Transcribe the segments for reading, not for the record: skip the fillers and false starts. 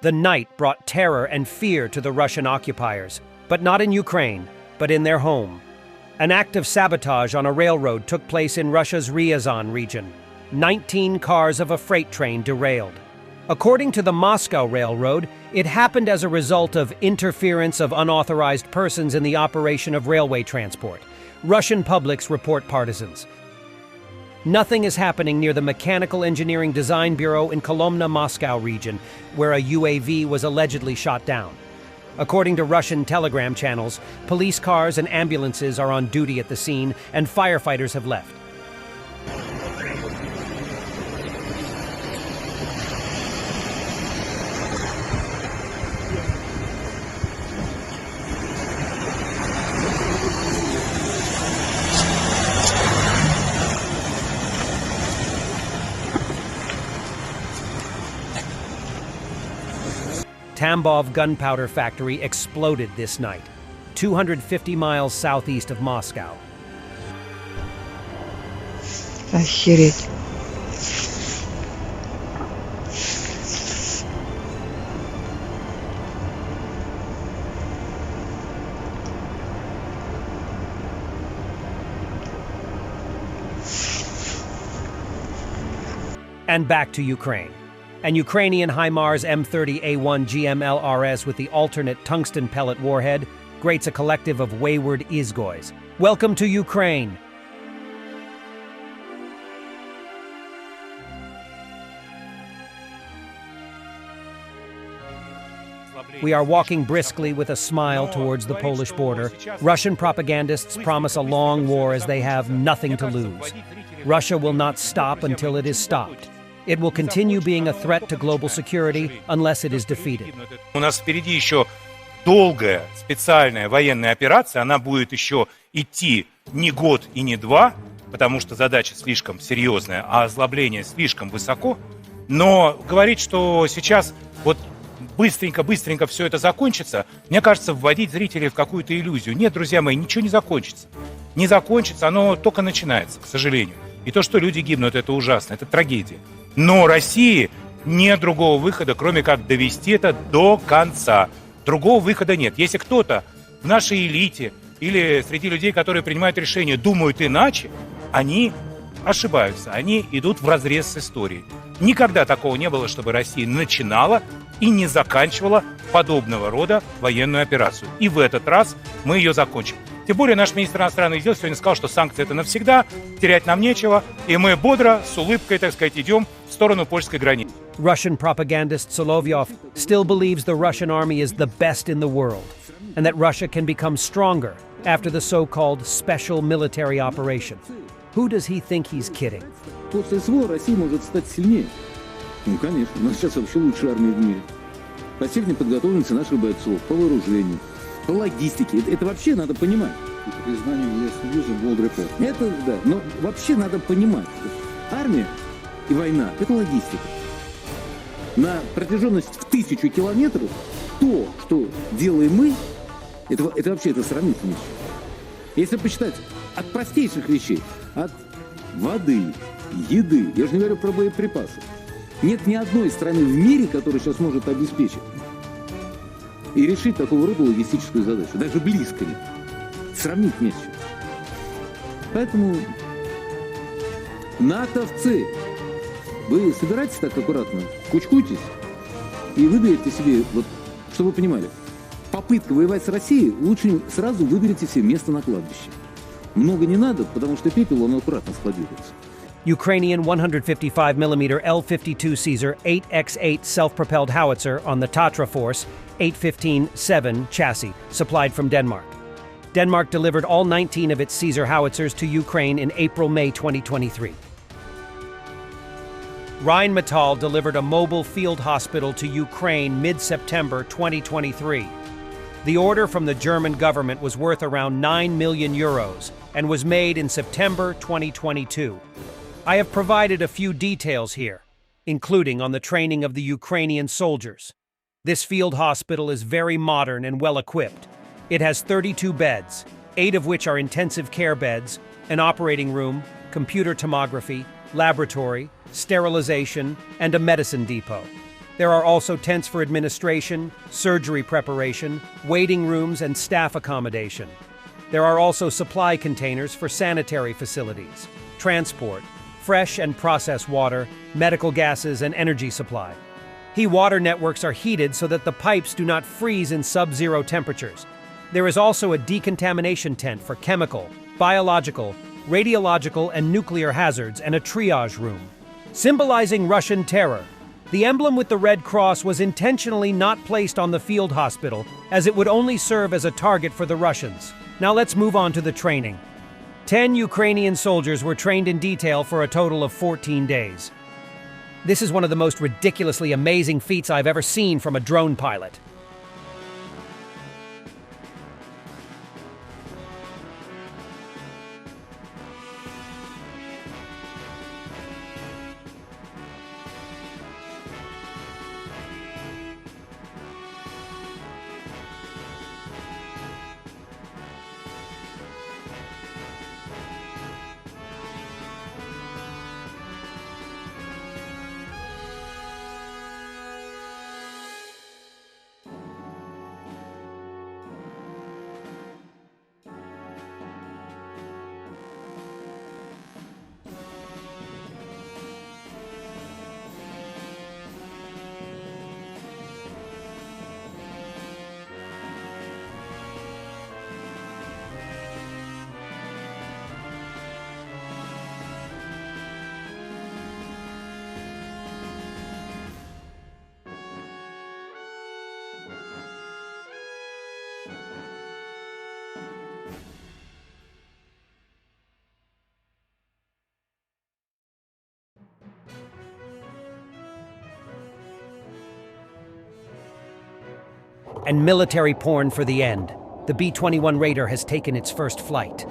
The night brought terror and fear to the Russian occupiers, but not in Ukraine, but in their home. An act of sabotage on a railroad took place in Russia's Ryazan region. 19 cars of a freight train derailed. According to the Moscow Railroad, it happened as a result of interference of unauthorized persons in the operation of railway transport. Russian publics report partisans. Nothing is happening near the Mechanical Engineering Design Bureau in Kolomna, Moscow region, where a UAV was allegedly shot down. According to Russian telegram channels, police cars and ambulances are on duty at the scene, and firefighters have left. Tambov gunpowder factory exploded this night, 250 miles southeast of Moscow. Охереть. And back to Ukraine. An Ukrainian HIMARS M30A1 GMLRS with the alternate tungsten pellet warhead grates a collective of wayward Izgoys. Welcome to Ukraine! We are walking briskly with a smile towards the Polish border. Russian propagandists promise a long war as they have nothing to lose. Russia will not stop until it is stopped. It will continue being a threat to global security unless it is defeated. У нас впереди еще долгая специальная военная операция. Она будет еще идти не год и не два, потому что задача слишком серьезная, а озлобление слишком высоко. Но говорить, что сейчас вот быстренько все это закончится, мне кажется, вводить зрителей в какую-то иллюзию. Нет, друзья мои, ничего не закончится. Не закончится, оно только начинается, к сожалению. И то, что люди гибнут, это ужасно, это трагедия. Но России нет другого выхода, кроме как довести это до конца. Другого выхода нет. Если кто-то в нашей элите или среди людей, которые принимают решения, думают иначе, они ошибаются, они идут вразрез с историей. Никогда такого не было, чтобы Россия начинала и не заканчивала подобного рода военную операцию. И в этот раз мы ее закончим. Тем более наш министр иностранных дел сегодня сказал, что санкции это навсегда, терять нам нечего, и мы бодро, с улыбкой, так сказать, идем в сторону польской границы. Russian propagandist Solovyov still believes the Russian army is the best in the world, and that Russia can become stronger after the so-called special military operation. Who does he think he's kidding? После СВО Россия может стать сильнее. Ну, конечно, у нас сейчас вообще лучшая армия в мире. По технике подготовленности наших бойцов, по вооружению, по логистике. Это вообще надо понимать. Это признание Евросоюза World Report. Это, да, но вообще надо понимать, что армия и война – это логистика. На протяженность в 1000 километров то, что делаем мы, это вообще сравнить нечего. Если посчитать от простейших вещей, от воды, еды, я же не говорю про боеприпасы, нет ни одной страны в мире, которая сейчас может обеспечить и решить такого рода логистическую задачу. Даже близко нет. Сравнить не с чем. Поэтому натовцы, вы собираетесь так аккуратно, кучкуйтесь и выберите себе, вот, чтобы вы понимали, попытка воевать с Россией, лучше сразу выберите себе место на кладбище. Много не надо, потому что пепел, он аккуратно складируется. Ukrainian 155mm L-52 Caesar 8x8 self-propelled howitzer on the Tatra Force 815-7 chassis, supplied from Denmark. Denmark delivered all 19 of its Caesar howitzers to Ukraine in April-May 2023. Rheinmetall delivered a mobile field hospital to Ukraine mid-September 2023. The order from the German government was worth around 9 million euros and was made in September 2022. I have provided a few details here, including on the training of the Ukrainian soldiers. This field hospital is very modern and well-equipped. It has 32 beds, 8 of which are intensive care beds, an operating room, computer tomography, laboratory, sterilization, and a medicine depot. There are also tents for administration, surgery preparation, waiting rooms, and staff accommodation. There are also supply containers for sanitary facilities, transport, fresh and processed water, medical gases, and energy supply. Water networks are heated so that the pipes do not freeze in sub-zero temperatures. There is also a decontamination tent for chemical, biological, radiological, and nuclear hazards, and a triage room. Symbolizing Russian terror, the emblem with the Red Cross was intentionally not placed on the field hospital, as it would only serve as a target for the Russians. Now let's move on to the training. 10 Ukrainian soldiers were trained in detail for a total of 14 days. This is one of the most ridiculously amazing feats I've ever seen from a drone pilot. And military porn for the end. The B-21 Raider has taken its first flight.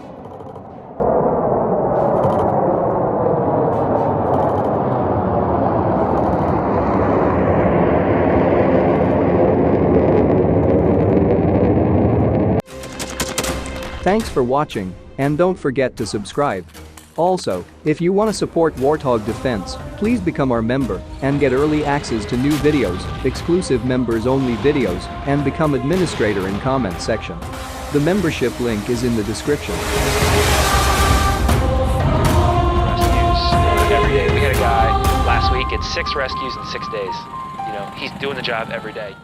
Thanks for watching, and don't forget to subscribe. Also, if you want to support Warthog Defense, please become our member and get early access to new videos, exclusive members-only videos, and become administrator in comment section. The membership link is in the description. Rescues every day. We had a guy last week, it's 6 rescues in 6 days. You know, he's doing the job every day.